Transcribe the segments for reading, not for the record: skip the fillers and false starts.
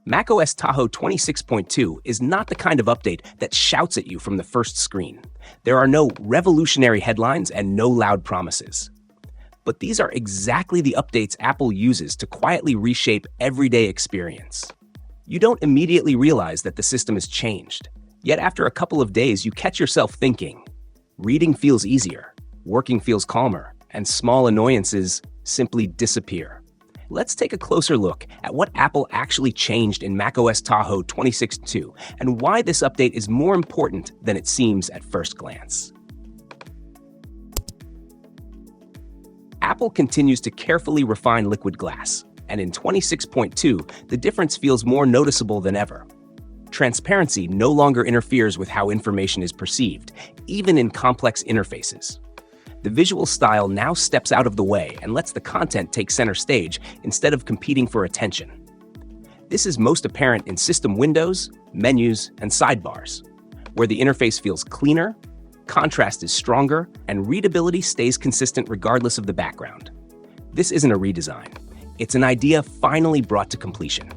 macOS Tahoe 26.2 is not the kind of update that shouts at you from the first screen. There are no revolutionary headlines and no loud promises. But these are exactly the updates Apple uses to quietly reshape everyday experience. You don't immediately realize that the system has changed. Yet after a couple of days, you catch yourself thinking, reading feels easier, working feels calmer, and small annoyances simply disappear. Let's take a closer look at what Apple actually changed in macOS Tahoe 26.2 and why this update is more important than it seems at first glance. Apple continues to carefully refine liquid glass, and in 26.2, the difference feels more noticeable than ever. Transparency no longer interferes with how information is perceived, even in complex interfaces. The visual style now steps out of the way and lets the content take center stage instead of competing for attention. This is most apparent in system windows, menus, and sidebars, where the interface feels cleaner, contrast is stronger, and readability stays consistent regardless of the background. This isn't a redesign. It's an idea finally brought to completion.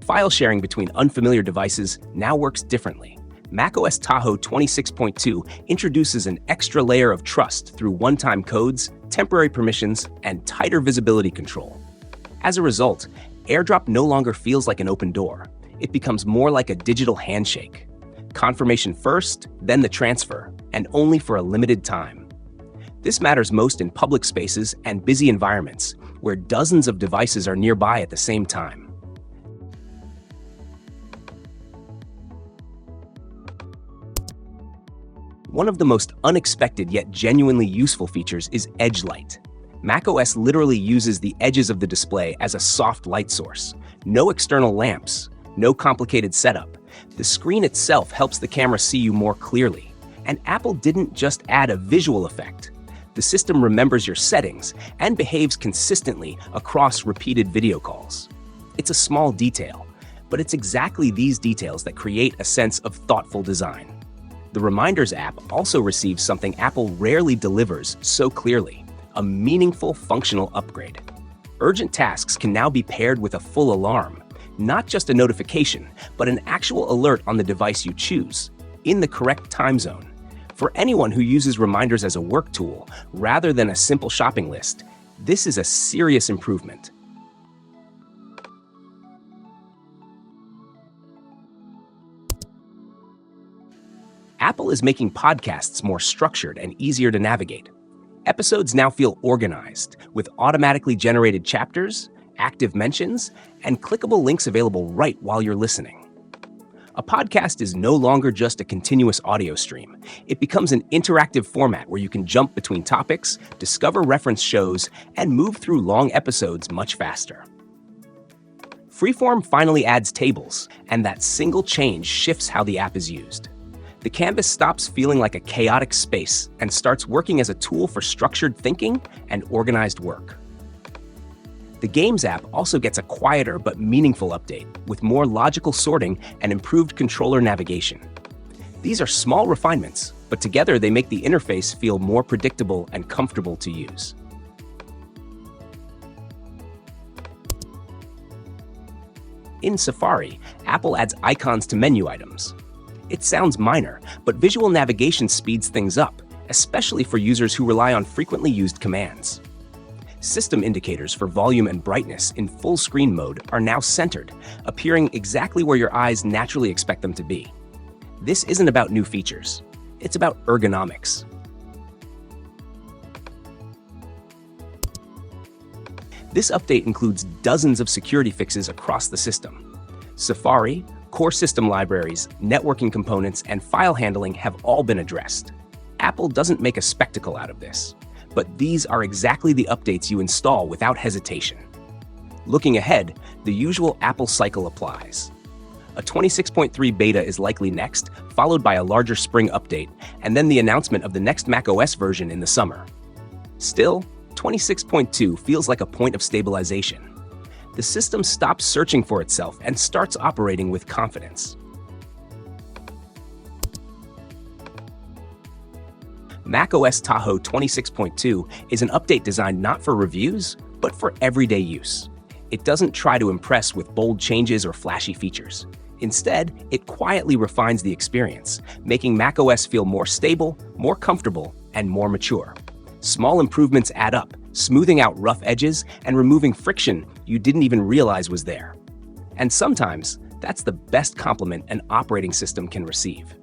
File sharing between unfamiliar devices now works differently. macOS Tahoe 26.2 introduces an extra layer of trust through one-time codes, temporary permissions, and tighter visibility control. As a result, AirDrop no longer feels like an open door. It becomes more like a digital handshake. Confirmation first, then the transfer, and only for a limited time. This matters most in public spaces and busy environments, where dozens of devices are nearby at the same time. One of the most unexpected yet genuinely useful features is Edge Light. macOS literally uses the edges of the display as a soft light source. No external lamps, no complicated setup. The screen itself helps the camera see you more clearly. And Apple didn't just add a visual effect. The system remembers your settings and behaves consistently across repeated video calls. It's a small detail, but it's exactly these details that create a sense of thoughtful design. The Reminders app also receives something Apple rarely delivers so clearly: a meaningful functional upgrade. Urgent tasks can now be paired with a full alarm, not just a notification, but an actual alert on the device you choose, in the correct time zone. For anyone who uses Reminders as a work tool rather than a simple shopping list, this is a serious improvement. Apple is making podcasts more structured and easier to navigate. Episodes now feel organized, with automatically generated chapters, active mentions, and clickable links available right while you're listening. A podcast is no longer just a continuous audio stream. It becomes an interactive format where you can jump between topics, discover reference shows, and move through long episodes much faster. Freeform finally adds tables, and that single change shifts how the app is used. The canvas stops feeling like a chaotic space and starts working as a tool for structured thinking and organized work. The Games app also gets a quieter but meaningful update, with more logical sorting and improved controller navigation. These are small refinements, but together they make the interface feel more predictable and comfortable to use. In Safari, Apple adds icons to menu items. It sounds minor, but visual navigation speeds things up, especially for users who rely on frequently used commands. System indicators for volume and brightness in full screen mode are now centered, appearing exactly where your eyes naturally expect them to be. This isn't about new features. It's about ergonomics. This update includes dozens of security fixes across the system. Safari, core system libraries, networking components, and file handling have all been addressed. Apple doesn't make a spectacle out of this, but these are exactly the updates you install without hesitation. Looking ahead, the usual Apple cycle applies. A 26.3 beta is likely next, followed by a larger spring update, and then the announcement of the next macOS version in the summer. Still, 26.2 feels like a point of stabilization. The system stops searching for itself and starts operating with confidence. macOS Tahoe 26.2 is an update designed not for reviews, but for everyday use. It doesn't try to impress with bold changes or flashy features. Instead, it quietly refines the experience, making macOS feel more stable, more comfortable, and more mature. Small improvements add up, smoothing out rough edges and removing friction you didn't even realize was there. And sometimes, that's the best compliment an operating system can receive.